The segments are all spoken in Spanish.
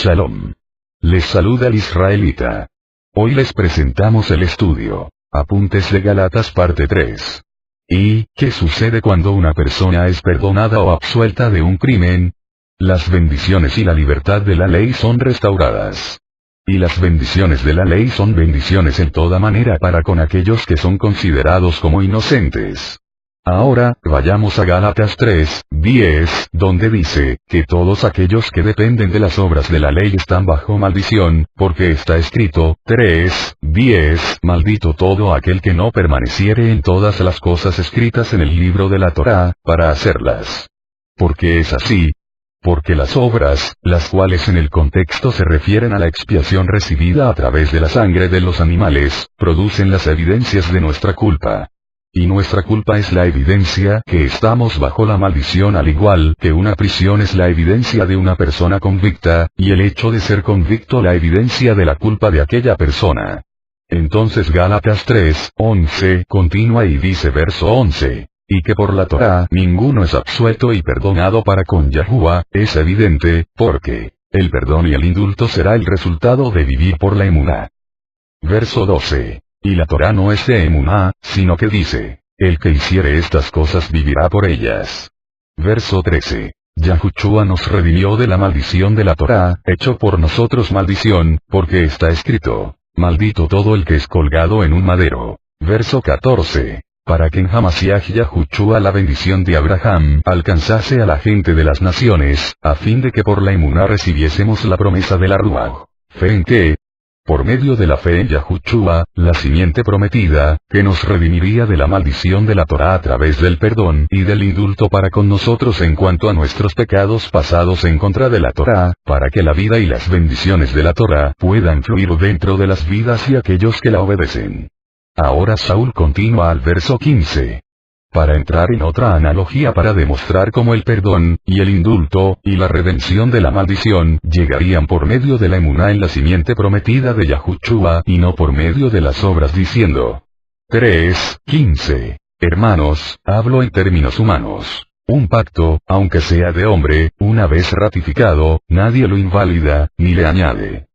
Shalom. Les saluda el israelita. Hoy les presentamos el estudio, Apuntes de Gálatas parte 3. ¿Y qué sucede cuando una persona es perdonada o absuelta de un crimen? Las bendiciones y la libertad de la ley son restauradas. Y las bendiciones de la ley son bendiciones en toda manera para con aquellos que son considerados como inocentes. Ahora, vayamos a Gálatas 3:10, donde dice, que todos aquellos que dependen de las obras de la ley están bajo maldición, porque está escrito, 3:10, maldito todo aquel que no permaneciere en todas las cosas escritas en el libro de la Torá, para hacerlas. ¿Por qué es así? Porque las obras, las cuales en el contexto se refieren a la expiación recibida a través de la sangre de los animales, producen las evidencias de nuestra culpa. Y nuestra culpa es la evidencia que estamos bajo la maldición, al igual que una prisión es la evidencia de una persona convicta, y el hecho de ser convicto la evidencia de la culpa de aquella persona. Entonces Gálatas 3:11 continúa y dice verso 11, y que por la Torá ninguno es absuelto y perdonado para con Yahuwah, es evidente, porque el perdón y el indulto será el resultado de vivir por la emuná. Verso 12. Y la Torá no es de emuná, sino que dice, el que hiciere estas cosas vivirá por ellas. Verso 13. Yahushua nos redimió de la maldición de la Torá, hecho por nosotros maldición, porque está escrito, maldito todo el que es colgado en un madero. Verso 14. Para que en Hamasiach Yahushua la bendición de Abraham alcanzase a la gente de las naciones, a fin de que por la emuná recibiésemos la promesa de la Ruach. ¿Fe en qué? Por medio de la fe en Yahushua, la simiente prometida, que nos redimiría de la maldición de la Torá a través del perdón y del indulto para con nosotros en cuanto a nuestros pecados pasados en contra de la Torá, para que la vida y las bendiciones de la Torá puedan fluir dentro de las vidas y aquellos que la obedecen. Ahora Saúl continúa al verso 15. Para entrar en otra analogía para demostrar cómo el perdón, y el indulto, y la redención de la maldición, llegarían por medio de la emuná en la simiente prometida de Yahushua y no por medio de las obras diciendo. 3:15. Hermanos, hablo en términos humanos. Un pacto, aunque sea de hombre, una vez ratificado, nadie lo invalida, ni le añade.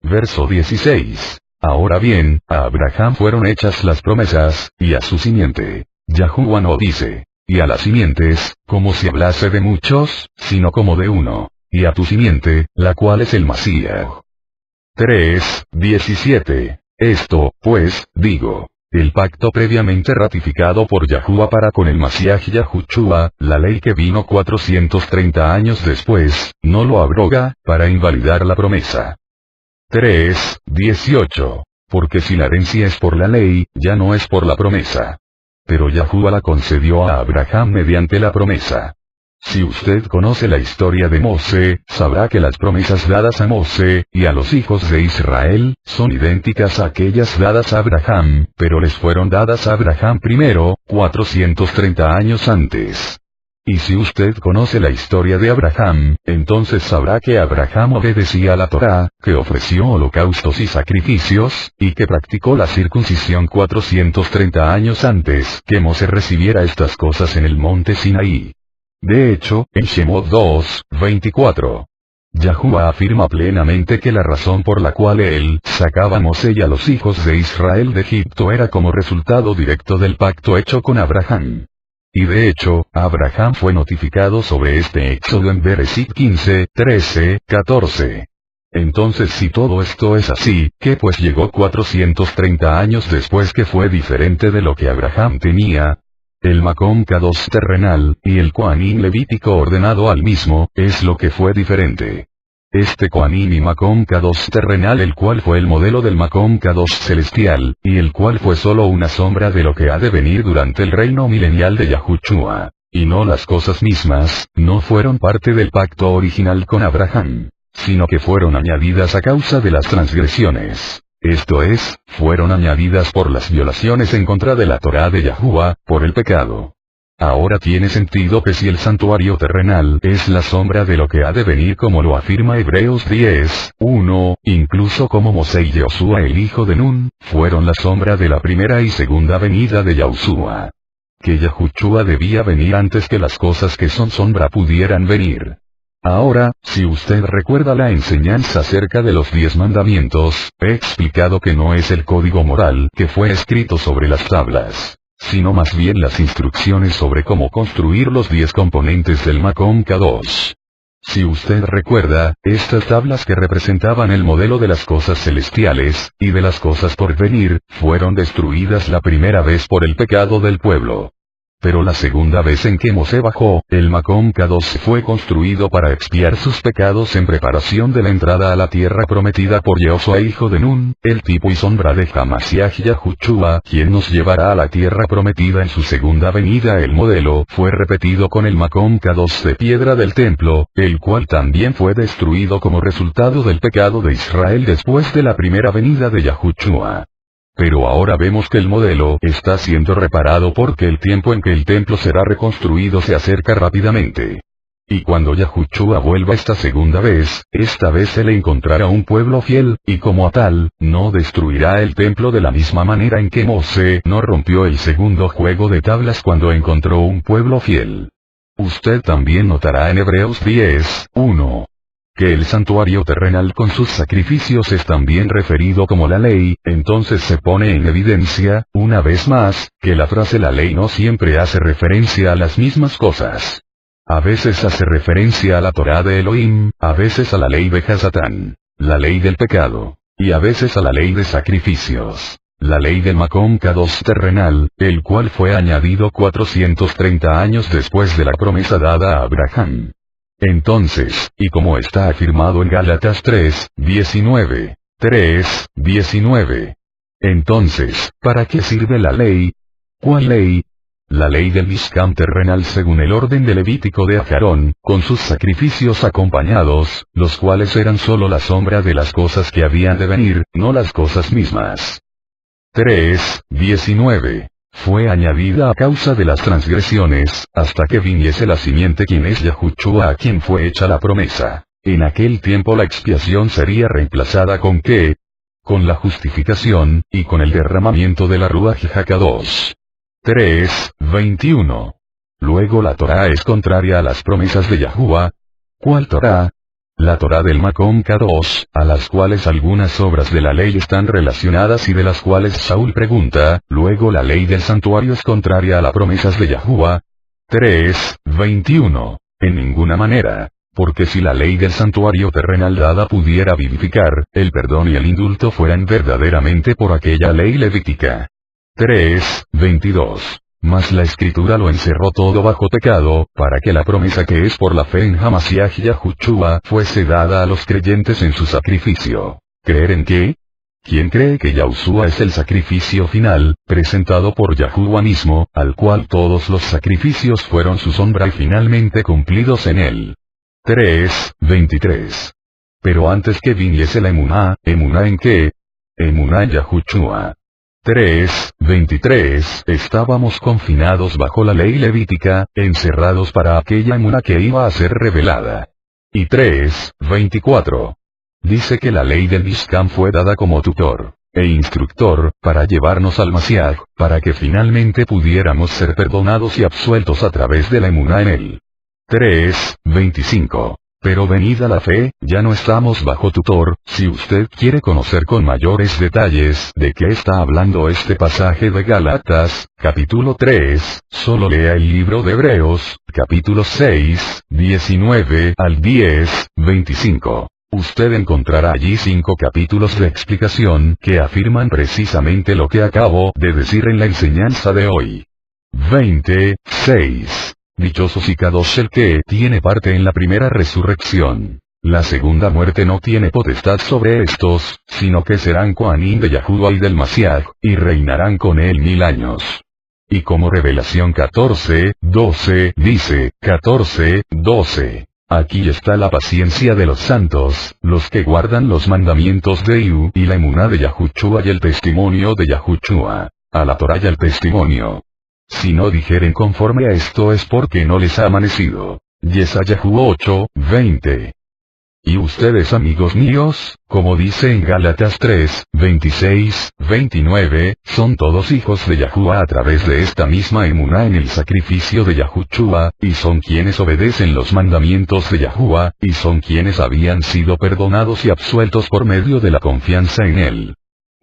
Verso 16. Ahora bien, a Abraham fueron hechas las promesas, y a su simiente. Yahuwah no dice, y a las simientes, como si hablase de muchos, sino como de uno, y a tu simiente, la cual es el Masías. 3:17. Esto, pues, digo, el pacto previamente ratificado por Yahuwah para con el Masías Yahushua, la ley que vino 430 años después, no lo abroga, para invalidar la promesa. 3:18. Porque si la herencia es por la ley, ya no es por la promesa. Pero Yahuwah la concedió a Abraham mediante la promesa. Si usted conoce la historia de Mosé, sabrá que las promesas dadas a Mosé, y a los hijos de Israel, son idénticas a aquellas dadas a Abraham, pero les fueron dadas a Abraham primero, 430 años antes. Y si usted conoce la historia de Abraham, entonces sabrá que Abraham obedecía a la Torá, que ofreció holocaustos y sacrificios, y que practicó la circuncisión 430 años antes que Mosé recibiera estas cosas en el monte Sinaí. De hecho, en Shemot 2:24. Yahuwah afirma plenamente que la razón por la cual él sacaba a Mosé y a los hijos de Israel de Egipto era como resultado directo del pacto hecho con Abraham. Y de hecho, Abraham fue notificado sobre este éxodo en Bereshit 15, 13, 14. Entonces si todo esto es así, ¿qué pues llegó 430 años después que fue diferente de lo que Abraham tenía? El Macom Kadosh terrenal, y el Kohanim levítico ordenado al mismo, es lo que fue diferente. Este Kohanim y Macom Kadosh terrenal, el cual fue el modelo del Macom Kadosh celestial, y el cual fue solo una sombra de lo que ha de venir durante el reino milenial de Yahushua, y no las cosas mismas, no fueron parte del pacto original con Abraham, sino que fueron añadidas a causa de las transgresiones. Esto es, fueron añadidas por las violaciones en contra de la Torá de Yahuwah, por el pecado. Ahora tiene sentido que si el santuario terrenal es la sombra de lo que ha de venir como lo afirma Hebreos 10:1, incluso como Mosé y Josué el hijo de Nun, fueron la sombra de la primera y segunda venida de Yahushua. Que Yahushua debía venir antes que las cosas que son sombra pudieran venir. Ahora, si usted recuerda la enseñanza acerca de los 10 mandamientos, he explicado que no es el código moral que fue escrito sobre las tablas, sino más bien las instrucciones sobre cómo construir los 10 componentes del Makom Kadosh. Si usted recuerda, estas tablas que representaban el modelo de las cosas celestiales, y de las cosas por venir, fueron destruidas la primera vez por el pecado del pueblo. Pero la segunda vez en que Moshe bajó, el Makom Kadosh fue construido para expiar sus pecados en preparación de la entrada a la tierra prometida por Yehoshua hijo de Nun, el tipo y sombra de Hamashiach Yahushua, quien nos llevará a la tierra prometida en su segunda venida. El modelo fue repetido con el Makom Kadosh de piedra del templo, el cual también fue destruido como resultado del pecado de Israel después de la primera venida de Yahushua. Pero ahora vemos que el modelo está siendo reparado porque el tiempo en que el templo será reconstruido se acerca rápidamente. Y cuando Yahushua vuelva esta vez se le encontrará un pueblo fiel, y como a tal, no destruirá el templo de la misma manera en que Moshe no rompió el segundo juego de tablas cuando encontró un pueblo fiel. Usted también notará en Hebreos 10:1. Que el santuario terrenal con sus sacrificios es también referido como la ley, entonces se pone en evidencia, una vez más, que la frase la ley no siempre hace referencia a las mismas cosas. A veces hace referencia a la Torá de Elohim, a veces a la ley de Hasatán, la ley del pecado, y a veces a la ley de sacrificios, la ley del Makom Kadosh terrenal, el cual fue añadido 430 años después de la promesa dada a Abraham. Entonces, y como está afirmado en Gálatas 3:19, entonces, ¿para qué sirve la ley? ¿Cuál ley? La ley del Mishkan terrenal según el orden de Levítico de Aarón, con sus sacrificios acompañados, los cuales eran solo la sombra de las cosas que habían de venir, no las cosas mismas. 3:19. Fue añadida a causa de las transgresiones, hasta que viniese la simiente quien es Yahushua a quien fue hecha la promesa. En aquel tiempo la expiación sería reemplazada ¿con qué? Con la justificación, y con el derramamiento de la Ruach HaKadosh. 3:21. Luego la Torá es contraria a las promesas de Yahuwah. ¿Cuál Torá? La Torá del Makom Kadosh, a las cuales algunas obras de la ley están relacionadas y de las cuales Saúl pregunta, luego la ley del santuario es contraria a las promesas de Yahuwah. 3:21. En ninguna manera. Porque si la ley del santuario terrenal dada pudiera vivificar, el perdón y el indulto fueran verdaderamente por aquella ley levítica. 3:22. Mas la escritura lo encerró todo bajo pecado, para que la promesa que es por la fe en Hamashiach Yahushua fuese dada a los creyentes en su sacrificio. ¿Creer en qué? ¿Quién cree que Yahushua es el sacrificio final, presentado por Yahuwah mismo, al cual todos los sacrificios fueron su sombra y finalmente cumplidos en él? 3:23. Pero antes que viniese la emuná ¿en qué? Emuná en Yahushua. 3:23. Estábamos confinados bajo la ley levítica, encerrados para aquella emuná que iba a ser revelada. Y 3:24. Dice que la ley del Mishkan fue dada como tutor e instructor, para llevarnos al Mashiach, para que finalmente pudiéramos ser perdonados y absueltos a través de la emuná en él. 3:25. Pero venida la fe, ya no estamos bajo tutor. Si usted quiere conocer con mayores detalles de qué está hablando este pasaje de Gálatas, capítulo 3, solo lea el libro de Hebreos, capítulo 6, 19 al 10, 25. Usted encontrará allí 5 capítulos de explicación que afirman precisamente lo que acabo de decir en la enseñanza de hoy. 26. Dichosos y Kadosh el que tiene parte en la primera resurrección. La segunda muerte no tiene potestad sobre estos, sino que serán Kohanim de Yahuwah y del Mashiach, y reinarán con él 1000 años. Y como Revelación 14:12 dice, 14:12. Aquí está la paciencia de los santos, los que guardan los mandamientos de Ihu y la emuná de Yahushua y el testimonio de Yahushua. A la Torá y al testimonio. Si no dijeren conforme a esto es porque no les ha amanecido. Yesayahu 8:20. Y ustedes, amigos míos, como dice en Gálatas 3, 26, 29, son todos hijos de Yahuwah a través de esta misma emuná en el sacrificio de Yahushua, y son quienes obedecen los mandamientos de Yahuwah, y son quienes habían sido perdonados y absueltos por medio de la confianza en él.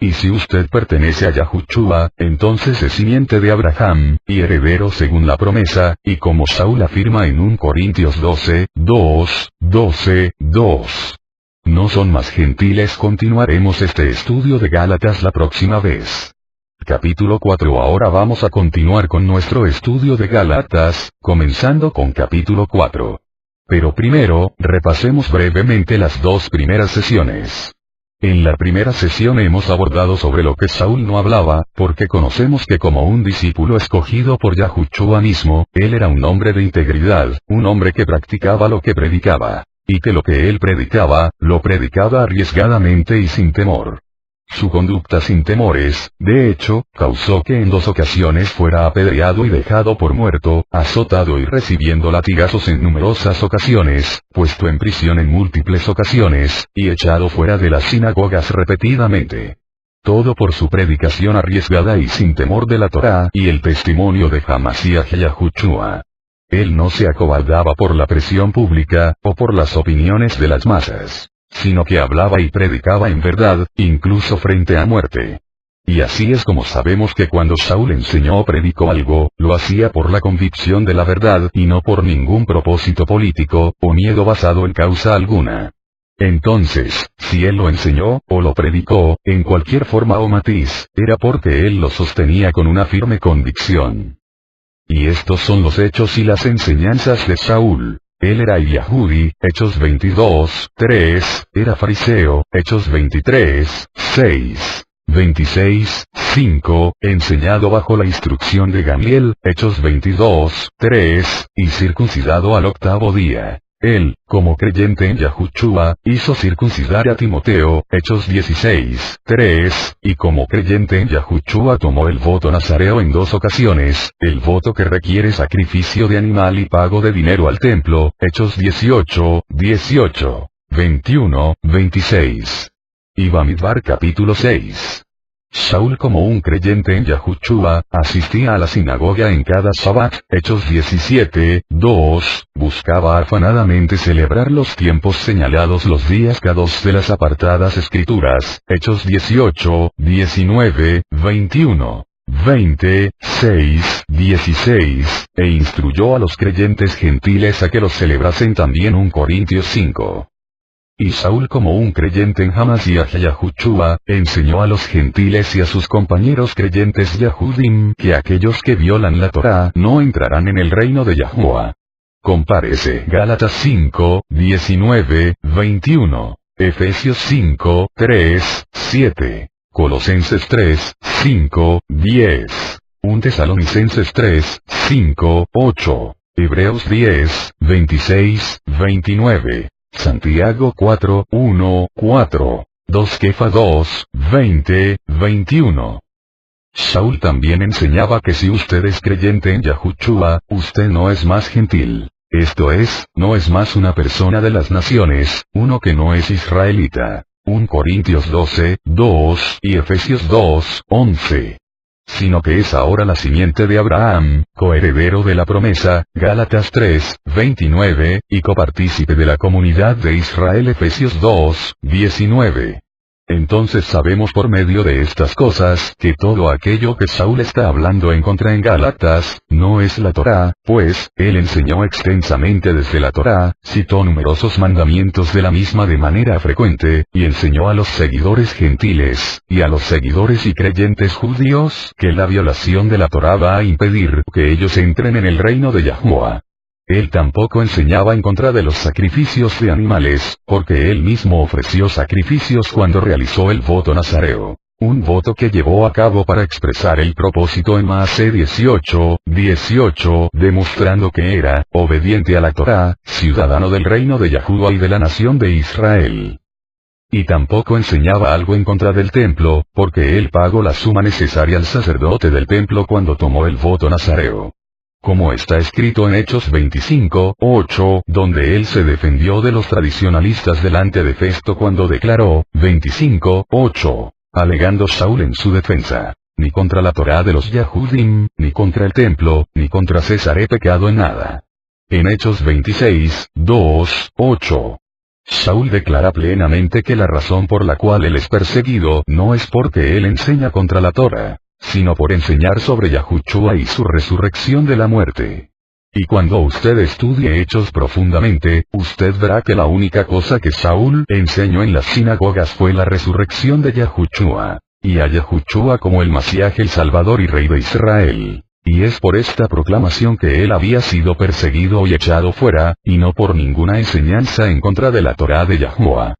Y si usted pertenece a Yahushua, entonces es simiente de Abraham, y heredero según la promesa, y como Saúl afirma en 1 Corintios 12, 2, 12, 2. No son más gentiles. Continuaremos este estudio de Gálatas la próxima vez. Capítulo 4. Ahora vamos a continuar con nuestro estudio de Gálatas, comenzando con capítulo 4. Pero primero, repasemos brevemente las dos primeras sesiones. En la primera sesión hemos abordado sobre lo que Saúl no hablaba, porque conocemos que como un discípulo escogido por Yahushua mismo, él era un hombre de integridad, un hombre que practicaba lo que predicaba, y que lo que él predicaba, lo predicaba arriesgadamente y sin temor. Su conducta sin temores, de hecho, causó que en 2 ocasiones fuera apedreado y dejado por muerto, azotado y recibiendo latigazos en numerosas ocasiones, puesto en prisión en múltiples ocasiones, y echado fuera de las sinagogas repetidamente. Todo por su predicación arriesgada y sin temor de la Torá y el testimonio de Hamashiach Yahushua. Él no se acobardaba por la presión pública, o por las opiniones de las masas, sino que hablaba y predicaba en verdad, incluso frente a muerte. Y así es como sabemos que cuando Saúl enseñó o predicó algo, lo hacía por la convicción de la verdad y no por ningún propósito político, o miedo basado en causa alguna. Entonces, si él lo enseñó, o lo predicó, en cualquier forma o matiz, era porque él lo sostenía con una firme convicción. Y estos son los hechos y las enseñanzas de Saúl. Él era Yahudi, Hechos 22, 3, era fariseo, Hechos 23, 6, 26, 5, enseñado bajo la instrucción de Gamliel, Hechos 22, 3, y circuncidado al 8º día. Él, como creyente en Yahushua, hizo circuncidar a Timoteo, Hechos 16, 3, y como creyente en Yahushua tomó el voto nazareo en 2 ocasiones, el voto que requiere sacrificio de animal y pago de dinero al templo, Hechos 18, 18, 21, 26. Y Bamidbar capítulo 6. Saúl como un creyente en Yahushua, asistía a la sinagoga en cada Shabbat, Hechos 17, 2, buscaba afanadamente celebrar los tiempos señalados los días K2 de las apartadas escrituras, Hechos 18, 19, 21. 20, 6, 16, e instruyó a los creyentes gentiles a que los celebrasen también 1 Corintios 5. Y Saúl como un creyente en Hamashiach Yahushua, enseñó a los gentiles y a sus compañeros creyentes Yahudim que aquellos que violan la Torá no entrarán en el reino de Yahuwah. Compárese Gálatas 5, 19, 21, Efesios 5, 3, 7, Colosenses 3, 5, 10, 1 Tesalonicenses 3, 5, 8, Hebreos 10, 26, 29. Santiago 4, 1, 4, 2 Kefa 2, 20, 21. Saúl también enseñaba que si usted es creyente en Yahushua, usted no es más gentil. Esto es, no es más una persona de las naciones, uno que no es israelita. 1 Corintios 12, 2 y Efesios 2, 11. Sino que es ahora la simiente de Abraham, coheredero de la promesa, Gálatas 3, 29, y copartícipe de la comunidad de Israel, Efesios 2, 19. Entonces sabemos por medio de estas cosas que todo aquello que Saúl está hablando en contra en Gálatas, no es la Torá, pues, él enseñó extensamente desde la Torá, citó numerosos mandamientos de la misma de manera frecuente, y enseñó a los seguidores gentiles, y a los seguidores y creyentes judíos, que la violación de la Torá va a impedir que ellos entren en el reino de Yahuwah. Él tampoco enseñaba en contra de los sacrificios de animales, porque él mismo ofreció sacrificios cuando realizó el voto nazareo. Un voto que llevó a cabo para expresar el propósito en Maaseh 18, 18, demostrando que era, obediente a la Torá, ciudadano del reino de Yahuwah y de la nación de Israel. Y tampoco enseñaba algo en contra del templo, porque él pagó la suma necesaria al sacerdote del templo cuando tomó el voto nazareo. como está escrito en Hechos 25:8, donde él se defendió de los tradicionalistas delante de Festo cuando declaró, 25:8, alegando Saúl en su defensa: ni contra la Torá de los Yahudim, ni contra el templo, ni contra César he pecado en nada. En Hechos 26:2-8. Saúl declara plenamente que la razón por la cual él es perseguido no es porque él enseña contra la Torá, sino por enseñar sobre Yahushua y su resurrección de la muerte. Y cuando usted estudie Hechos profundamente, usted verá que la única cosa que Saúl enseñó en las sinagogas fue la resurrección de Yahushua, y a Yahushua como el Masías, el Salvador y Rey de Israel. Y es por esta proclamación que él había sido perseguido y echado fuera, y no por ninguna enseñanza en contra de la Torá de Yahushua.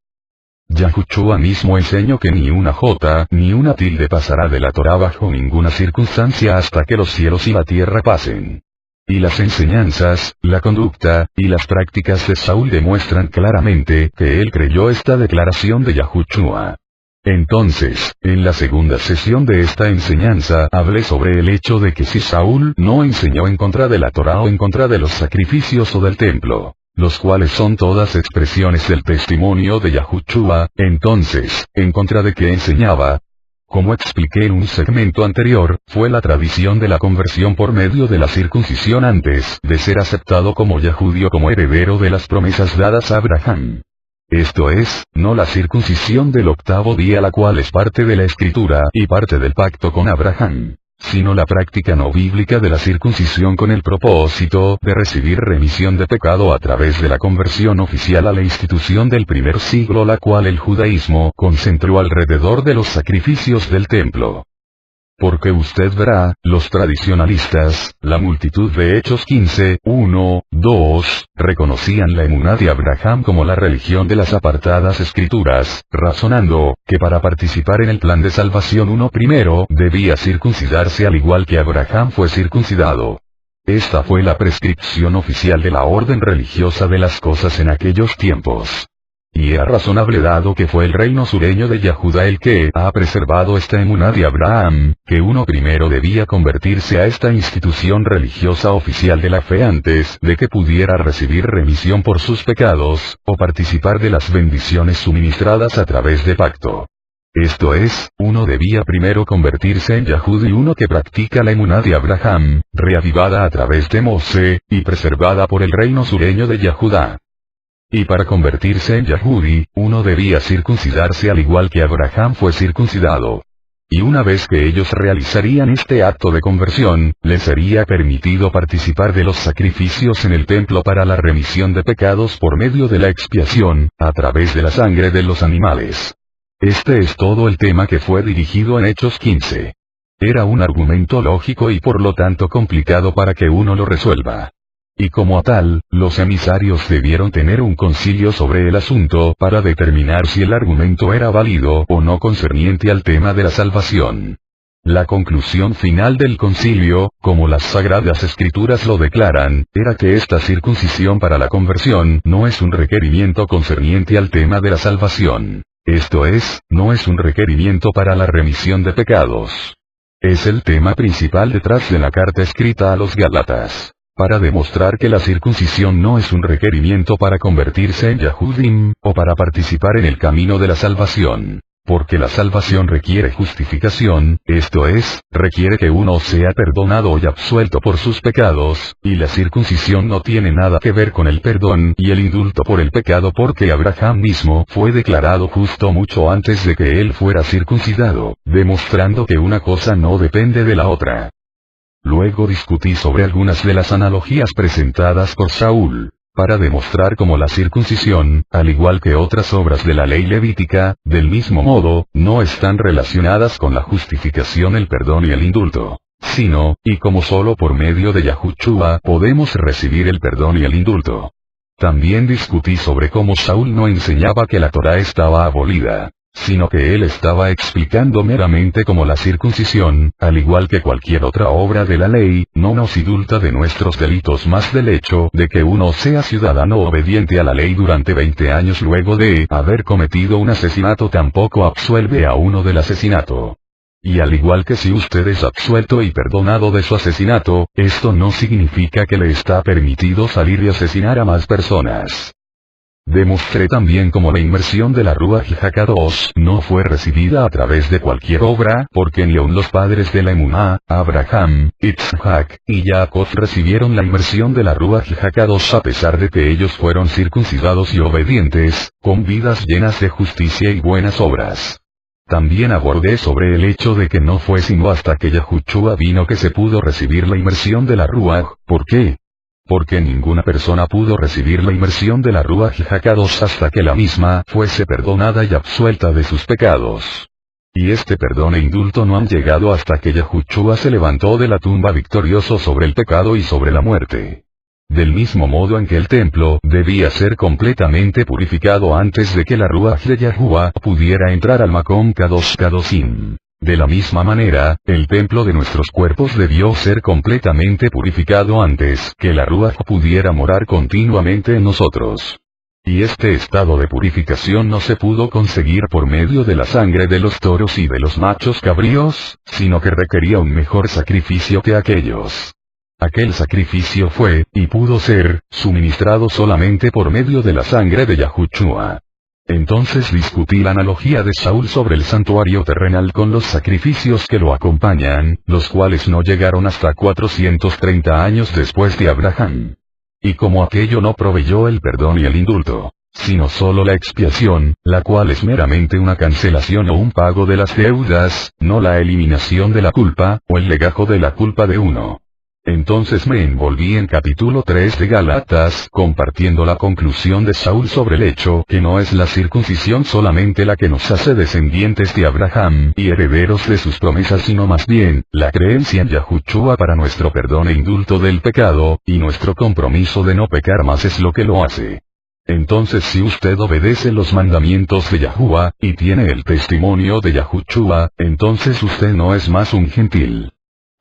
Yahushua mismo enseñó que ni una jota ni una tilde pasará de la Torá bajo ninguna circunstancia hasta que los cielos y la tierra pasen. Y las enseñanzas, la conducta, y las prácticas de Saúl demuestran claramente que él creyó esta declaración de Yahushua. Entonces, en la segunda sesión de esta enseñanza hablé sobre el hecho de que si Saúl no enseñó en contra de la Torá o en contra de los sacrificios o del templo, los cuales son todas expresiones del testimonio de Yahushua, entonces, ¿en contra de qué enseñaba? Como expliqué en un segmento anterior, fue la tradición de la conversión por medio de la circuncisión antes de ser aceptado como Yahudio como heredero de las promesas dadas a Abraham. Esto es, no la circuncisión del octavo día, la cual es parte de la escritura y parte del pacto con Abraham, sino la práctica no bíblica de la circuncisión con el propósito de recibir remisión de pecado a través de la conversión oficial a la institución del primer siglo, la cual el judaísmo concentró alrededor de los sacrificios del templo. Porque usted verá, los tradicionalistas, la multitud de Hechos 15:1-2, reconocían la emuná de Abraham como la religión de las apartadas escrituras, razonando, que para participar en el plan de salvación uno primero debía circuncidarse al igual que Abraham fue circuncidado. Esta fue la prescripción oficial de la orden religiosa de las cosas en aquellos tiempos. Y es razonable dado que fue el reino sureño de Yahuda el que ha preservado esta emuná de Abraham, que uno primero debía convertirse a esta institución religiosa oficial de la fe antes de que pudiera recibir remisión por sus pecados, o participar de las bendiciones suministradas a través de pacto. Esto es, uno debía primero convertirse en Yahudi, uno que practica la emuná de Abraham, reavivada a través de Mosé, y preservada por el reino sureño de Yahuda. Y para convertirse en Yahudi, uno debía circuncidarse al igual que Abraham fue circuncidado. Y una vez que ellos realizarían este acto de conversión, les sería permitido participar de los sacrificios en el templo para la remisión de pecados por medio de la expiación, a través de la sangre de los animales. Este es todo el tema que fue dirigido en Hechos 15. Era un argumento lógico y por lo tanto complicado para que uno lo resuelva. Y como tal, los emisarios debieron tener un concilio sobre el asunto para determinar si el argumento era válido o no concerniente al tema de la salvación. La conclusión final del concilio, como las sagradas escrituras lo declaran, era que esta circuncisión para la conversión no es un requerimiento concerniente al tema de la salvación. Esto es, no es un requerimiento para la remisión de pecados. Es el tema principal detrás de la carta escrita a los Gálatas. Para demostrar que la circuncisión no es un requerimiento para convertirse en Yahudim, o para participar en el camino de la salvación. Porque la salvación requiere justificación, esto es, requiere que uno sea perdonado y absuelto por sus pecados, y la circuncisión no tiene nada que ver con el perdón y el indulto por el pecado, porque Abraham mismo fue declarado justo mucho antes de que él fuera circuncidado, demostrando que una cosa no depende de la otra. Luego discutí sobre algunas de las analogías presentadas por Saúl, para demostrar cómo la circuncisión, al igual que otras obras de la ley levítica, del mismo modo, no están relacionadas con la justificación, el perdón y el indulto, sino, y como solo por medio de Yahushua podemos recibir el perdón y el indulto. También discutí sobre cómo Saúl no enseñaba que la Torá estaba abolida, sino que él estaba explicando meramente cómo la circuncisión, al igual que cualquier otra obra de la ley, no nos indulta de nuestros delitos, más del hecho de que uno sea ciudadano obediente a la ley durante 20 años luego de haber cometido un asesinato tampoco absuelve a uno del asesinato. Y al igual que si usted es absuelto y perdonado de su asesinato, esto no significa que le está permitido salir y asesinar a más personas. Demostré también cómo la inmersión de la Ruach HaKadosh no fue recibida a través de cualquier obra, porque ni aun los padres de la Emuná, Abraham, Itzhak, y Jacob recibieron la inmersión de la Ruach HaKadosh a pesar de que ellos fueron circuncidados y obedientes, con vidas llenas de justicia y buenas obras. También abordé sobre el hecho de que no fue sino hasta que Yahushua vino que se pudo recibir la inmersión de la Ruach. ¿Por qué? Porque ninguna persona pudo recibir la inmersión de la Ruach HaKadosh hasta que la misma fuese perdonada y absuelta de sus pecados. Y este perdón e indulto no han llegado hasta que Yahushua se levantó de la tumba victorioso sobre el pecado y sobre la muerte. Del mismo modo en que el templo debía ser completamente purificado antes de que la Ruach de Yahuwah pudiera entrar al Makom Kadosh Kadoshim. De la misma manera, el templo de nuestros cuerpos debió ser completamente purificado antes que la Ruach pudiera morar continuamente en nosotros. Y este estado de purificación no se pudo conseguir por medio de la sangre de los toros y de los machos cabríos, sino que requería un mejor sacrificio que aquellos. Aquel sacrificio fue, y pudo ser, suministrado solamente por medio de la sangre de Yahushua. Entonces discutí la analogía de Saúl sobre el santuario terrenal con los sacrificios que lo acompañan, los cuales no llegaron hasta 430 años después de Abraham. Y como aquello no proveyó el perdón y el indulto, sino solo la expiación, la cual es meramente una cancelación o un pago de las deudas, no la eliminación de la culpa, o el legajo de la culpa de uno. Entonces me envolví en capítulo 3 de Gálatas, compartiendo la conclusión de Saúl sobre el hecho que no es la circuncisión solamente la que nos hace descendientes de Abraham y herederos de sus promesas, sino más bien, la creencia en Yahushua para nuestro perdón e indulto del pecado, y nuestro compromiso de no pecar más es lo que lo hace. Entonces si usted obedece los mandamientos de Yahuwah, y tiene el testimonio de Yahushua, entonces usted no es más un gentil.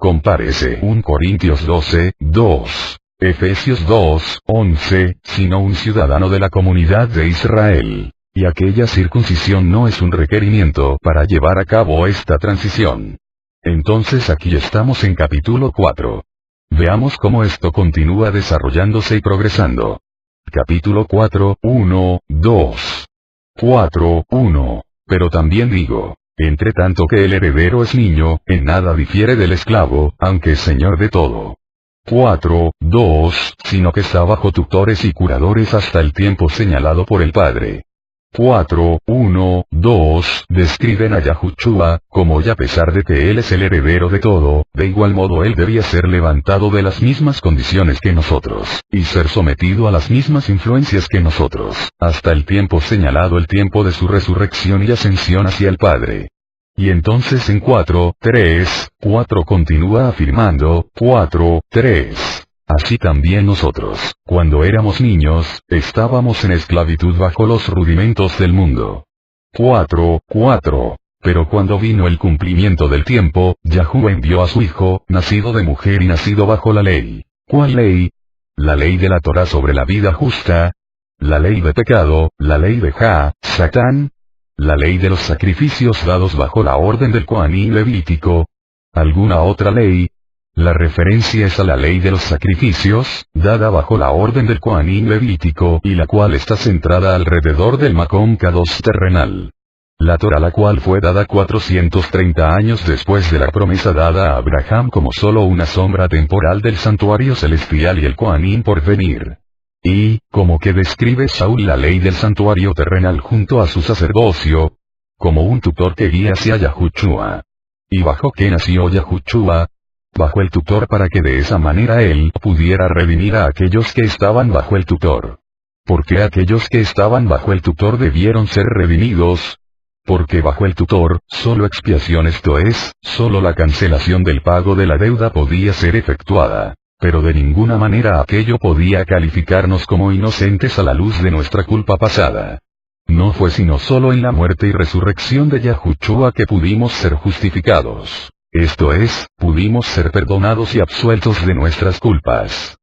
Compárese 1 Corintios 12, 2, Efesios 2, 11, sino un ciudadano de la comunidad de Israel. Y aquella circuncisión no es un requerimiento para llevar a cabo esta transición. Entonces aquí estamos en capítulo 4. Veamos cómo esto continúa desarrollándose y progresando. Capítulo 4, 1, 2. 4, 1. Pero también digo. Entre tanto que el heredero es niño, en nada difiere del esclavo, aunque es señor de todo. 4, 2, sino que está bajo tutores y curadores hasta el tiempo señalado por el Padre. 4, 1, 2, describen a Yahushua, como ya a pesar de que él es el heredero de todo, de igual modo él debía ser levantado de las mismas condiciones que nosotros, y ser sometido a las mismas influencias que nosotros, hasta el tiempo señalado, el tiempo de su resurrección y ascensión hacia el Padre. Y entonces en 4, 3, 4 continúa afirmando, 4, 3. Así también nosotros, cuando éramos niños, estábamos en esclavitud bajo los rudimentos del mundo. 4, 4. Pero cuando vino el cumplimiento del tiempo, Yahuwah envió a su Hijo, nacido de mujer y nacido bajo la ley. ¿Cuál ley? La ley de la Torá sobre la vida justa. La ley de pecado, la ley de Satán. La ley de los sacrificios dados bajo la orden del Coanín levítico. ¿Alguna otra ley? La referencia es a la ley de los sacrificios, dada bajo la orden del Coanín levítico y la cual está centrada alrededor del Makom Kadosh terrenal. La Torá, la cual fue dada 430 años después de la promesa dada a Abraham como solo una sombra temporal del santuario celestial y el Coanín por venir. Y, como que describe Saúl la ley del santuario terrenal junto a su sacerdocio, como un tutor que guía hacia Yahushua. ¿Y bajo qué nació Yahushua? Bajo el tutor, para que de esa manera él pudiera redimir a aquellos que estaban bajo el tutor. ¿Por qué aquellos que estaban bajo el tutor debieron ser redimidos? Porque bajo el tutor, solo expiación, esto es, solo la cancelación del pago de la deuda podía ser efectuada. Pero de ninguna manera aquello podía calificarnos como inocentes a la luz de nuestra culpa pasada. No fue sino solo en la muerte y resurrección de Yahushua que pudimos ser justificados. Esto es, pudimos ser perdonados y absueltos de nuestras culpas.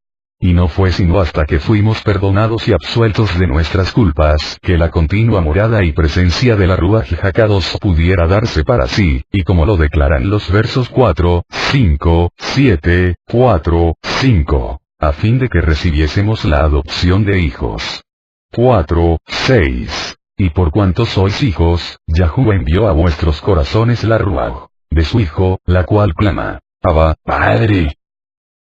y no fue sino hasta que fuimos perdonados y absueltos de nuestras culpas que la continua morada y presencia de la Ruaj HaKadosh pudiera darse para sí, y como lo declaran los versos 4, 5, 7, 4, 5, a fin de que recibiésemos la adopción de hijos. 4, 6. Y por cuanto sois hijos, Yahuwah envió a vuestros corazones la Ruaj de su Hijo, la cual clama, Abba, Padre.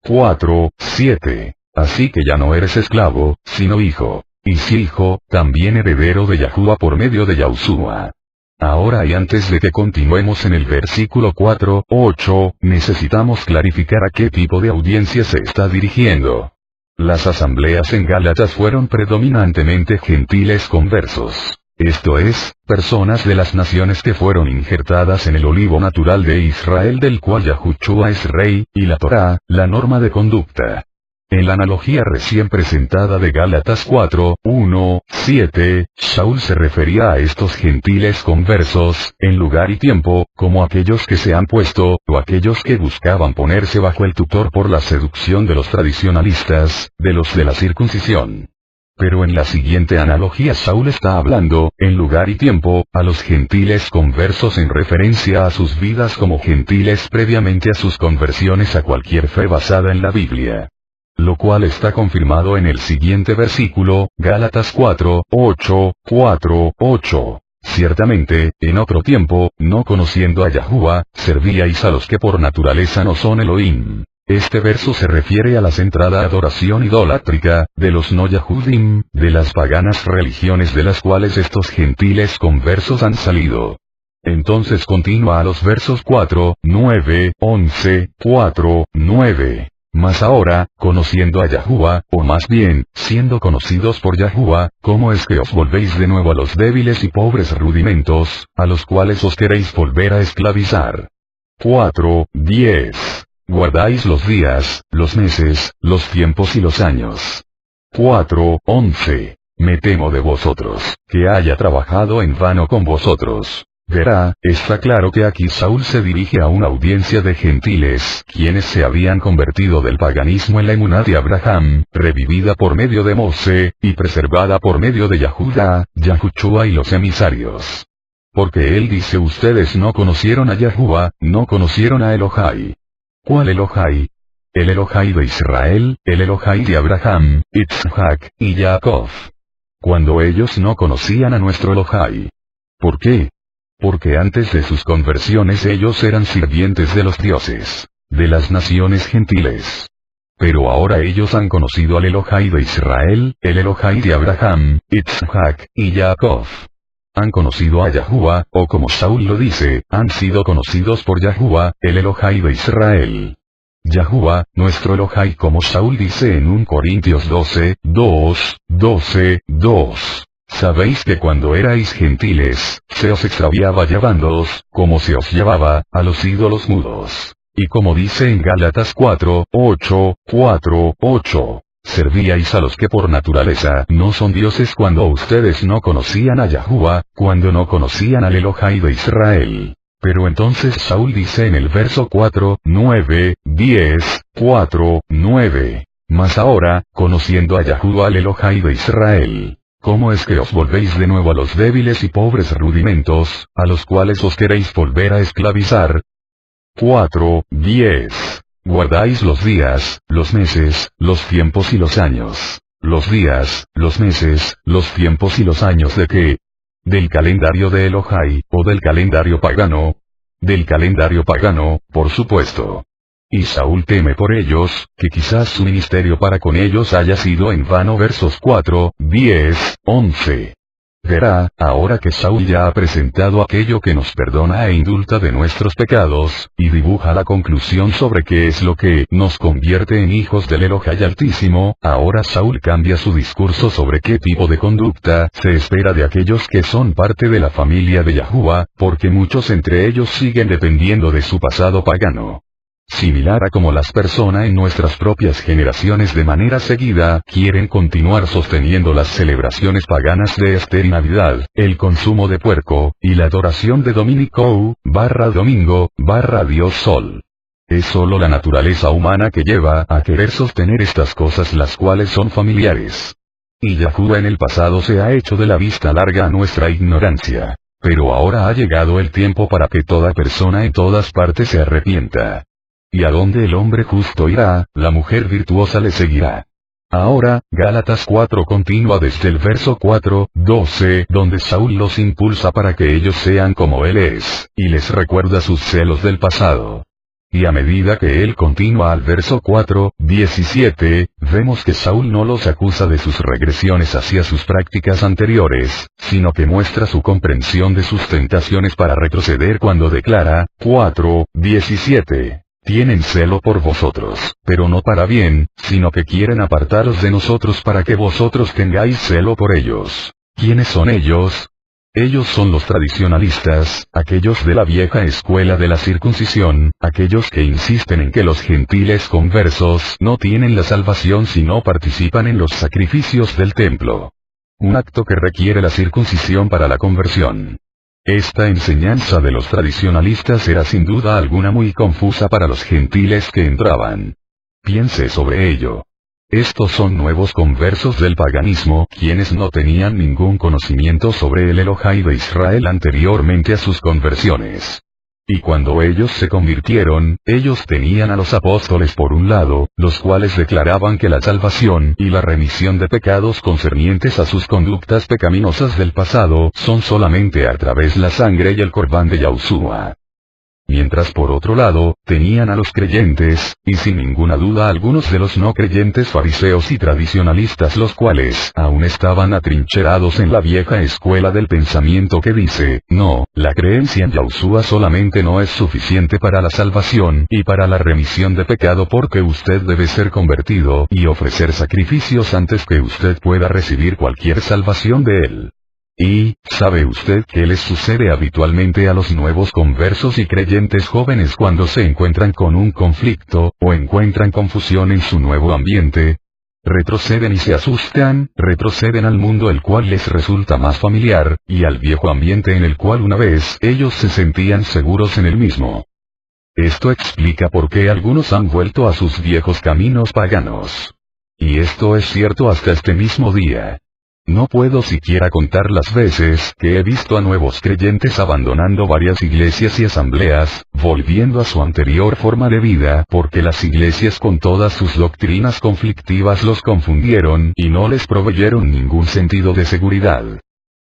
4, 7. Así que ya no eres esclavo, sino hijo, y si hijo, también heredero de Yahuwah por medio de Yahushua. Ahora y antes de que continuemos en el versículo 4, 8, necesitamos clarificar a qué tipo de audiencia se está dirigiendo. Las asambleas en Gálatas fueron predominantemente gentiles conversos. Esto es, personas de las naciones que fueron injertadas en el olivo natural de Israel del cual Yahushua es rey, y la Torá, la norma de conducta. En la analogía recién presentada de Gálatas 4, 1, 7, Shaul se refería a estos gentiles conversos, en lugar y tiempo, como aquellos que se han puesto, o aquellos que buscaban ponerse bajo el tutor por la seducción de los tradicionalistas, de los de la circuncisión. Pero en la siguiente analogía Shaul está hablando, en lugar y tiempo, a los gentiles conversos en referencia a sus vidas como gentiles previamente a sus conversiones a cualquier fe basada en la Biblia. Lo cual está confirmado en el siguiente versículo, Gálatas 4, 8, 4, 8. Ciertamente, en otro tiempo, no conociendo a Yahuwah, servíais a los que por naturaleza no son Elohim. Este verso se refiere a la centrada adoración idolátrica, de los no Yahudim, de las paganas religiones de las cuales estos gentiles conversos han salido. Entonces continúa a los versos 4, 9, 11, 4, 9. Mas ahora, conociendo a Yahuwah, o más bien, siendo conocidos por Yahuwah, ¿cómo es que os volvéis de nuevo a los débiles y pobres rudimentos, a los cuales os queréis volver a esclavizar? 4, 10. Guardáis los días, los meses, los tiempos y los años. 4, 11. Me temo de vosotros, que haya trabajado en vano con vosotros. Verá, está claro que aquí Saúl se dirige a una audiencia de gentiles, quienes se habían convertido del paganismo en la emuná de Abraham, revivida por medio de Moshe, y preservada por medio de Yahudah, Yahushua y los emisarios. Porque él dice ustedes no conocieron a Yahuwah, no conocieron a Elohai. ¿Cuál Elohai? El Elohai de Israel, el Elohai de Abraham, Itzhak, y Jacob. Cuando ellos no conocían a nuestro Elohai. ¿Por qué? Porque antes de sus conversiones ellos eran sirvientes de los dioses, de las naciones gentiles. Pero ahora ellos han conocido al Elohai de Israel, el Elohai de Abraham, Itzhak, y Jacob. Han conocido a Yahuwah, o como Saúl lo dice, han sido conocidos por Yahuwah, el Elohai de Israel. Yahuwah, nuestro Elohai como Saúl dice en 1 Corintios 12, 2, 12, 2. Sabéis que cuando erais gentiles, se os extraviaba llevándoos, como se os llevaba, a los ídolos mudos. Y como dice en Gálatas 4, 8, 4, 8. Servíais a los que por naturaleza no son dioses cuando ustedes no conocían a Yahuwah, cuando no conocían al Elohai de Israel. Pero entonces Saúl dice en el verso 4, 9, 10, 4, 9. Mas ahora, conociendo a Yahuwah el Elohai de Israel, ¿cómo es que os volvéis de nuevo a los débiles y pobres rudimentos, a los cuales os queréis volver a esclavizar? 4, 10. Guardáis los días, los meses, los tiempos y los años. Los días, los meses, los tiempos y los años ¿de qué? ¿Del calendario de Elohai, o del calendario pagano? Del calendario pagano, por supuesto. Y Saúl teme por ellos, que quizás su ministerio para con ellos haya sido en vano. Versos 4, 10, 11. Verá, ahora que Saúl ya ha presentado aquello que nos perdona e indulta de nuestros pecados, y dibuja la conclusión sobre qué es lo que nos convierte en hijos del Elohai Altísimo, ahora Saúl cambia su discurso sobre qué tipo de conducta se espera de aquellos que son parte de la familia de Yahuwah, porque muchos entre ellos siguen dependiendo de su pasado pagano. Similar a como las personas en nuestras propias generaciones de manera seguida quieren continuar sosteniendo las celebraciones paganas de Esther y Navidad, el consumo de puerco, y la adoración de domingo, Dios Sol. Es solo la naturaleza humana que lleva a querer sostener estas cosas las cuales son familiares. Y Yahuwah en el pasado se ha hecho de la vista larga a nuestra ignorancia. Pero ahora ha llegado el tiempo para que toda persona en todas partes se arrepienta. Y a donde el hombre justo irá, la mujer virtuosa le seguirá. Ahora, Gálatas 4 continúa desde el verso 4:12, donde Saúl los impulsa para que ellos sean como él es, y les recuerda sus celos del pasado. Y a medida que él continúa al verso 4:17, vemos que Saúl no los acusa de sus regresiones hacia sus prácticas anteriores, sino que muestra su comprensión de sus tentaciones para retroceder cuando declara, 4:17. Tienen celo por vosotros, pero no para bien, sino que quieren apartaros de nosotros para que vosotros tengáis celo por ellos. ¿Quiénes son ellos? Ellos son los tradicionalistas, aquellos de la vieja escuela de la circuncisión, aquellos que insisten en que los gentiles conversos no tienen la salvación si no participan en los sacrificios del templo. Un acto que requiere la circuncisión para la conversión. Esta enseñanza de los tradicionalistas era sin duda alguna muy confusa para los gentiles que entraban. Piense sobre ello. Estos son nuevos conversos del paganismo, quienes no tenían ningún conocimiento sobre el Elohai de Israel anteriormente a sus conversiones. Y cuando ellos se convirtieron, ellos tenían a los apóstoles por un lado, los cuales declaraban que la salvación y la remisión de pecados concernientes a sus conductas pecaminosas del pasado son solamente a través de la sangre y el corbán de Yahushua. Mientras por otro lado, tenían a los creyentes, y sin ninguna duda algunos de los no creyentes fariseos y tradicionalistas los cuales aún estaban atrincherados en la vieja escuela del pensamiento que dice, no, la creencia en Yahushua solamente no es suficiente para la salvación y para la remisión de pecado porque usted debe ser convertido y ofrecer sacrificios antes que usted pueda recibir cualquier salvación de él. ¿Y sabe usted qué les sucede habitualmente a los nuevos conversos y creyentes jóvenes cuando se encuentran con un conflicto, o encuentran confusión en su nuevo ambiente? Retroceden y se asustan, retroceden al mundo el cual les resulta más familiar, y al viejo ambiente en el cual una vez ellos se sentían seguros en el mismo. Esto explica por qué algunos han vuelto a sus viejos caminos paganos. Y esto es cierto hasta este mismo día. No puedo siquiera contar las veces que he visto a nuevos creyentes abandonando varias iglesias y asambleas, volviendo a su anterior forma de vida porque las iglesias con todas sus doctrinas conflictivas los confundieron y no les proveyeron ningún sentido de seguridad.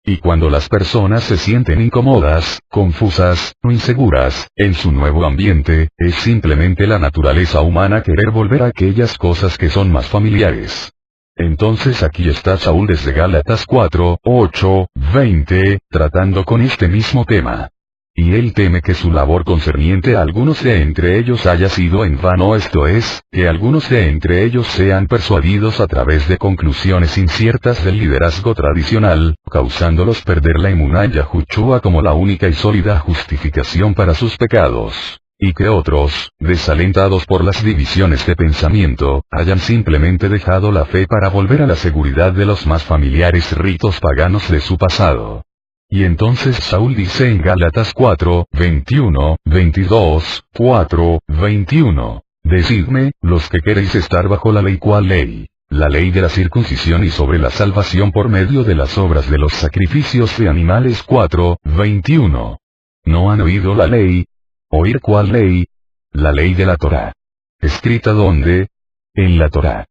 Y cuando las personas se sienten incómodas, confusas, o inseguras, en su nuevo ambiente, es simplemente la naturaleza humana querer volver a aquellas cosas que son más familiares. Entonces aquí está Saúl desde Gálatas 4:8-20, tratando con este mismo tema. Y él teme que su labor concerniente a algunos de entre ellos haya sido en vano, esto es, que algunos de entre ellos sean persuadidos a través de conclusiones inciertas del liderazgo tradicional, causándolos perder la emuná en Yahushua como la única y sólida justificación para sus pecados. Y que otros, desalentados por las divisiones de pensamiento, hayan simplemente dejado la fe para volver a la seguridad de los más familiares ritos paganos de su pasado. Y entonces Saúl dice en Gálatas 4:21-22, 4:21, decidme, los que queréis estar bajo la ley, ¿cuál ley? La ley de la circuncisión y sobre la salvación por medio de las obras de los sacrificios de animales. 4:21. ¿No han oído la ley? ¿Oír cuál ley? La ley de la Torá. ¿Escrita dónde? En la Torá.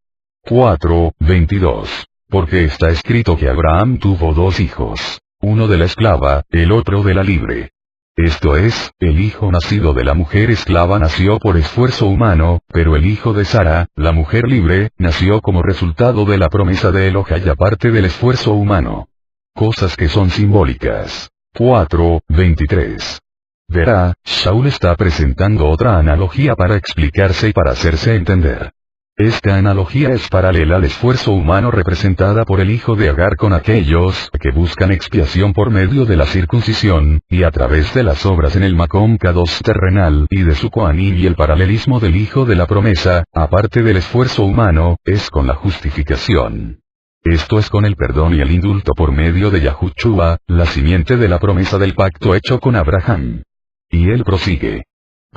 4:22. Porque está escrito que Abraham tuvo dos hijos, uno de la esclava, el otro de la libre. Esto es, el hijo nacido de la mujer esclava nació por esfuerzo humano, pero el hijo de Sara, la mujer libre, nació como resultado de la promesa de Elohai aparte del esfuerzo humano. Cosas que son simbólicas. 4:23. Verá, Saúl está presentando otra analogía para explicarse y para hacerse entender. Esta analogía es paralela al esfuerzo humano representada por el hijo de Agar con aquellos que buscan expiación por medio de la circuncisión, y a través de las obras en el Makom Kadosh terrenal y de su Kohanim, y el paralelismo del hijo de la promesa, aparte del esfuerzo humano, es con la justificación. Esto es con el perdón y el indulto por medio de Yahushua, la simiente de la promesa del pacto hecho con Abraham. Y él prosigue.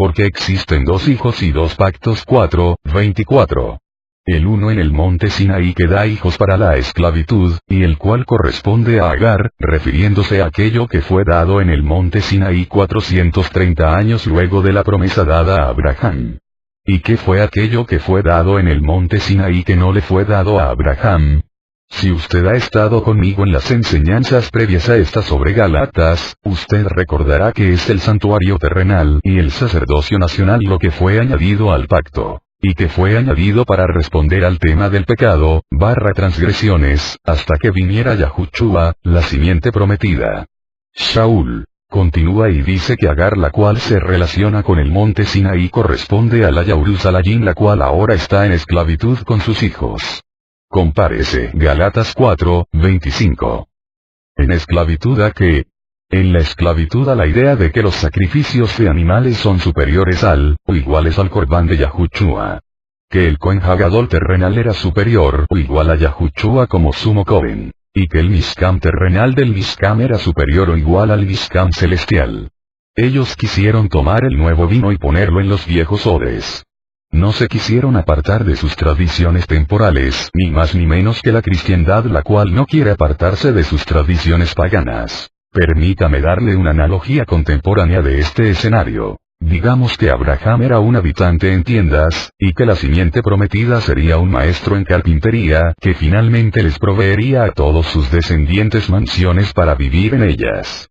Porque existen dos hijos y dos pactos. 4:24. El uno en el monte Sinaí que da hijos para la esclavitud, y el cual corresponde a Agar, refiriéndose a aquello que fue dado en el monte Sinaí 430 años luego de la promesa dada a Abraham. ¿Y qué fue aquello que fue dado en el monte Sinaí que no le fue dado a Abraham? Si usted ha estado conmigo en las enseñanzas previas a esta sobre Gálatas, usted recordará que es el santuario terrenal y el sacerdocio nacional lo que fue añadido al pacto, y que fue añadido para responder al tema del pecado, transgresiones, hasta que viniera Yahushua, la simiente prometida. Shaul continúa y dice que Agar, la cual se relaciona con el monte Sinaí, corresponde a la Yahurusalayim, la cual ahora está en esclavitud con sus hijos. Compárese Gálatas 4:25. ¿En esclavitud a qué? En la esclavitud a la idea de que los sacrificios de animales son superiores al, o iguales al Corbán de Yahushua. Que el Cohen Hagadol terrenal era superior o igual a Yahushua como sumo Cohen. Y que el Mishkan terrenal del Mishkan era superior o igual al Mishkan celestial. Ellos quisieron tomar el nuevo vino y ponerlo en los viejos odres. No se quisieron apartar de sus tradiciones temporales, ni más ni menos que la cristiandad, la cual no quiere apartarse de sus tradiciones paganas. Permítame darle una analogía contemporánea de este escenario. Digamos que Abraham era un habitante en tiendas, y que la simiente prometida sería un maestro en carpintería, que finalmente les proveería a todos sus descendientes mansiones para vivir en ellas.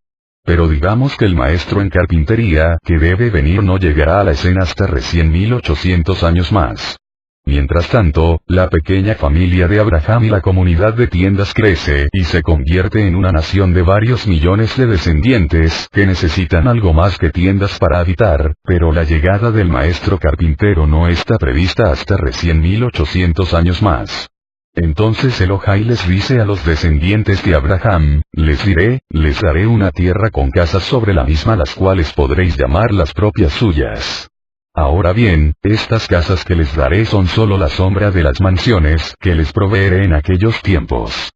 Pero digamos que el maestro en carpintería que debe venir no llegará a la escena hasta recién 1800 años más. Mientras tanto, la pequeña familia de Abraham y la comunidad de tiendas crece y se convierte en una nación de varios millones de descendientes que necesitan algo más que tiendas para habitar, pero la llegada del maestro carpintero no está prevista hasta recién 1800 años más. Entonces Elohai les dice a los descendientes de Abraham, les daré una tierra con casas sobre la misma, las cuales podréis llamar las propias suyas. Ahora bien, estas casas que les daré son solo la sombra de las mansiones que les proveeré en aquellos tiempos.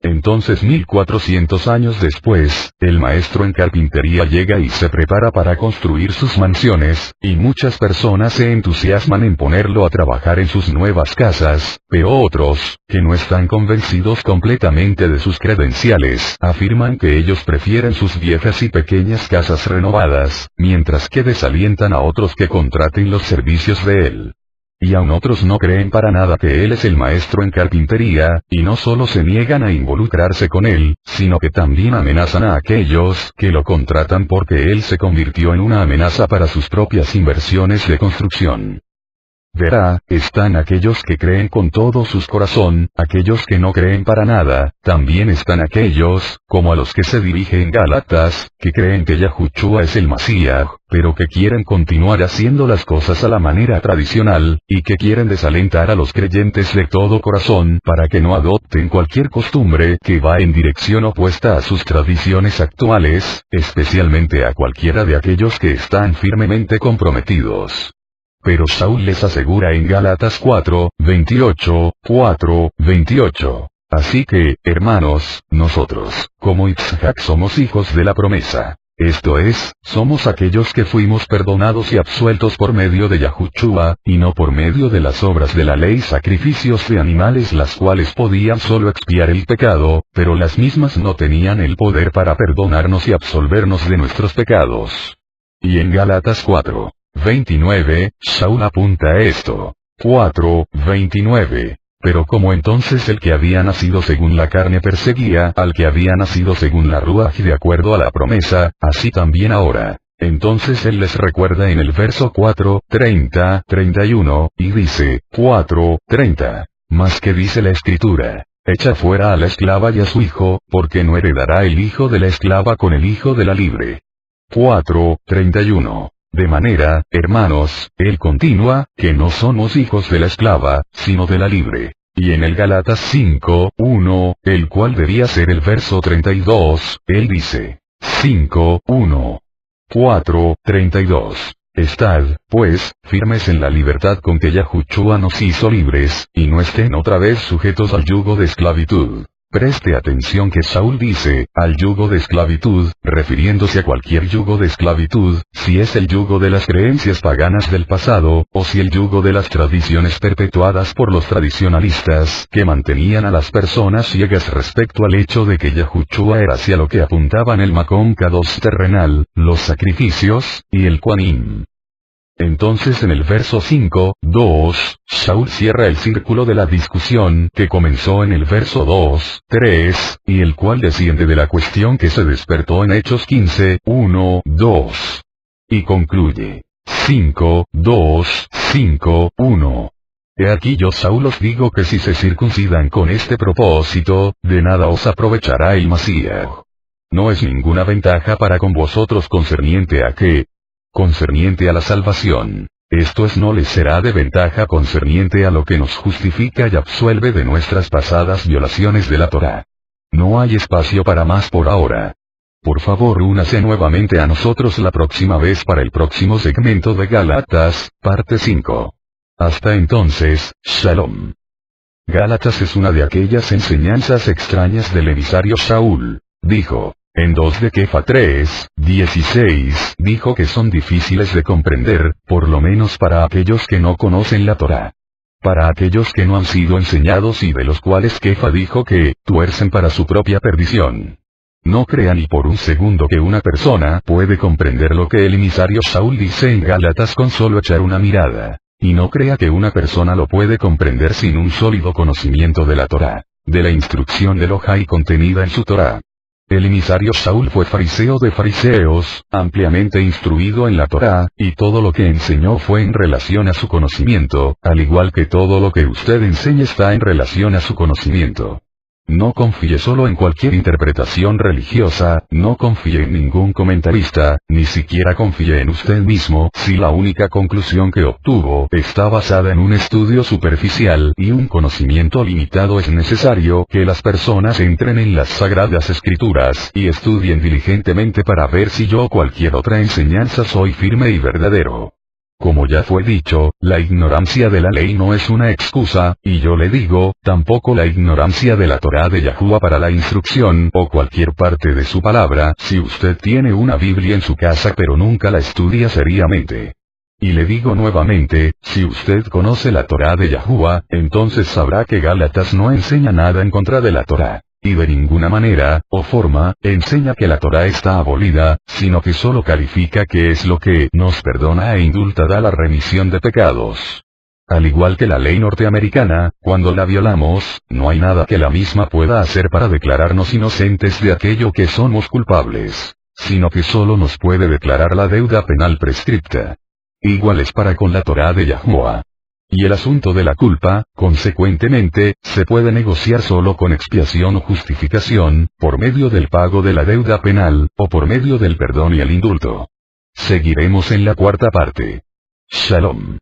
Entonces 1400 años después, el maestro en carpintería llega y se prepara para construir sus mansiones, y muchas personas se entusiasman en ponerlo a trabajar en sus nuevas casas, pero otros, que no están convencidos completamente de sus credenciales, afirman que ellos prefieren sus viejas y pequeñas casas renovadas, mientras que desalientan a otros que contraten los servicios de él. Y aún otros no creen para nada que él es el maestro en carpintería, y no solo se niegan a involucrarse con él, sino que también amenazan a aquellos que lo contratan porque él se convirtió en una amenaza para sus propias inversiones de construcción. Verá, están aquellos que creen con todo su corazón, aquellos que no creen para nada, también están aquellos, como a los que se dirige en Gálatas, que creen que Yahushua es el Masías, pero que quieren continuar haciendo las cosas a la manera tradicional, y que quieren desalentar a los creyentes de todo corazón para que no adopten cualquier costumbre que va en dirección opuesta a sus tradiciones actuales, especialmente a cualquiera de aquellos que están firmemente comprometidos. Pero Saúl les asegura en Gálatas 4:28. Así que, hermanos, nosotros, como Isaac somos hijos de la promesa. Esto es, somos aquellos que fuimos perdonados y absueltos por medio de Yahushua, y no por medio de las obras de la ley, sacrificios de animales las cuales podían solo expiar el pecado, pero las mismas no tenían el poder para perdonarnos y absolvernos de nuestros pecados. Y en Gálatas 4:29, Saúl apunta a esto. 4:29. Pero como entonces el que había nacido según la carne perseguía al que había nacido según la Ruaj de acuerdo a la promesa, así también ahora. Entonces él les recuerda en el verso 4:30-31, y dice, 4:30. Mas que dice la escritura, echa fuera a la esclava y a su hijo, porque no heredará el hijo de la esclava con el hijo de la libre. 4:31. De manera, hermanos, él continúa, que no somos hijos de la esclava, sino de la libre. Y en el Gálatas 5:1, el cual debía ser el verso 32, él dice, 5:1. 4:32. Estad, pues, firmes en la libertad con que Yahushua nos hizo libres, y no estén otra vez sujetos al yugo de esclavitud. Preste atención que Saúl dice, al yugo de esclavitud, refiriéndose a cualquier yugo de esclavitud, si es el yugo de las creencias paganas del pasado, o si el yugo de las tradiciones perpetuadas por los tradicionalistas, que mantenían a las personas ciegas respecto al hecho de que Yahushua era hacia lo que apuntaban el Macom Kadosh terrenal, los sacrificios, y el Quanim. Entonces en el verso 5, 2, Saúl cierra el círculo de la discusión que comenzó en el verso 2, 3, y el cual desciende de la cuestión que se despertó en Hechos 15, 1, 2. Y concluye. 5, 2, 5, 1. He aquí yo Saúl os digo que si se circuncidan con este propósito, de nada os aprovechará el Masías. No es ninguna ventaja para con vosotros concerniente a qué. Concerniente a la salvación. Esto es no les será de ventaja concerniente a lo que nos justifica y absuelve de nuestras pasadas violaciones de la Torá. No hay espacio para más por ahora. Por favor únase nuevamente a nosotros la próxima vez para el próximo segmento de Gálatas, parte 5. Hasta entonces, Shalom. Gálatas es una de aquellas enseñanzas extrañas del emisario Saúl. Dijo. En 2 de Kefa 3, 16, dijo que son difíciles de comprender, por lo menos para aquellos que no conocen la Torá. Para aquellos que no han sido enseñados y de los cuales Kefa dijo que, tuercen para su propia perdición. No crea ni por un segundo que una persona puede comprender lo que el emisario Saúl dice en Gálatas con solo echar una mirada. Y no crea que una persona lo puede comprender sin un sólido conocimiento de la Torá, de la instrucción de Elohai contenida en su Torá. El emisario Saúl fue fariseo de fariseos, ampliamente instruido en la Torá, y todo lo que enseñó fue en relación a su conocimiento, al igual que todo lo que usted enseña está en relación a su conocimiento. No confíe solo en cualquier interpretación religiosa, no confíe en ningún comentarista, ni siquiera confíe en usted mismo si la única conclusión que obtuvo está basada en un estudio superficial y un conocimiento limitado. Es necesario que las personas entren en las sagradas escrituras y estudien diligentemente para ver si yo o cualquier otra enseñanza soy firme y verdadero. Como ya fue dicho, la ignorancia de la ley no es una excusa, y yo le digo, tampoco la ignorancia de la Torá de Yahuwah para la instrucción o cualquier parte de su palabra. Si usted tiene una Biblia en su casa pero nunca la estudia seriamente. Y le digo nuevamente, si usted conoce la Torá de Yahuwah, entonces sabrá que Gálatas no enseña nada en contra de la Torá. Y de ninguna manera, o forma, enseña que la Torá está abolida, sino que solo califica que es lo que nos perdona e indulta da la remisión de pecados. Al igual que la ley norteamericana, cuando la violamos, no hay nada que la misma pueda hacer para declararnos inocentes de aquello que somos culpables, sino que solo nos puede declarar la deuda penal prescripta. Igual es para con la Torá de Yahuwah. Y el asunto de la culpa, consecuentemente, se puede negociar solo con expiación o justificación, por medio del pago de la deuda penal, o por medio del perdón y el indulto. Seguiremos en la cuarta parte. Shalom.